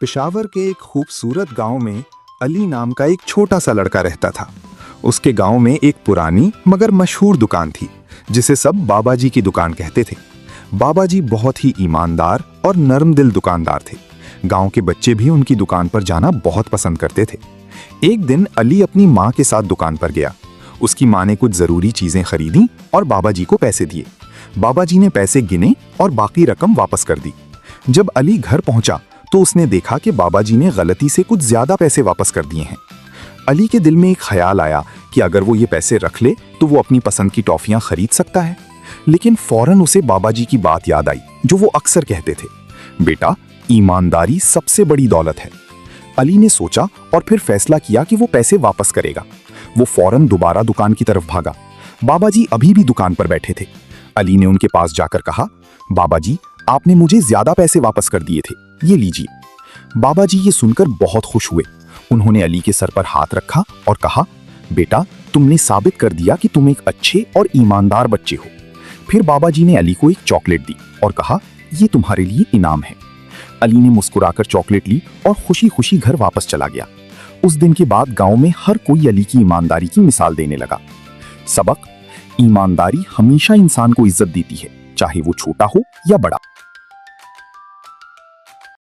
पेशावर के एक खूबसूरत गांव में अली नाम का एक छोटा सा लड़का रहता था। उसके गांव में एक पुरानी मगर मशहूर दुकान थी जिसे सब बाबा जी की दुकान कहते थे। बाबा जी बहुत ही ईमानदार और नरम दिल दुकानदार थे। गांव के बच्चे भी उनकी दुकान पर जाना बहुत पसंद करते थे। एक दिन अली अपनी माँ के साथ दुकान पर गया। उसकी माँ ने कुछ जरूरी चीजें खरीदी और बाबा जी को पैसे दिए। बाबा जी ने पैसे गिने और बाकी रकम वापस कर दी। जब अली घर पहुंचा तो उसने देखा कि बाबा जी ने गलती से कुछ ज्यादा पैसे वापस कर दिए हैं। अली के दिल में एक ख्याल आया कि अगर वो ये पैसे रख ले तो वो अपनी पसंद की टॉफियां खरीद सकता है। लेकिन फौरन उसे बाबा जी की बात याद आई जो वो अक्सर कहते थे, बेटा, ईमानदारी सबसे बड़ी दौलत है। अली ने सोचा और फिर फैसला किया कि वो पैसे वापस करेगा। वो फौरन दोबारा दुकान की तरफ भागा। बाबा जी अभी भी दुकान पर बैठे थे। अली ने उनके पास जाकर कहा, बाबा जी, आपने मुझे ज्यादा पैसे वापस कर दिए थे, ये लीजिए। बाबा जी ये सुनकर बहुत खुश हुए। उन्होंने अली के सर पर हाथ रखा और कहा, बेटा, तुमने साबित कर दिया कि तुम एक अच्छे और ईमानदार बच्चे हो। फिर बाबा जी ने अली को एक चॉकलेट दी और कहा, ये तुम्हारे लिए इनाम है। अली ने मुस्कुराकर चॉकलेट ली और खुशी खुशी घर वापस चला गया। उस दिन के बाद गांव में हर कोई अली की ईमानदारी की मिसाल देने लगा। सबक: ईमानदारी हमेशा इंसान को इज्जत देती है, चाहे वो छोटा हो या बड़ा।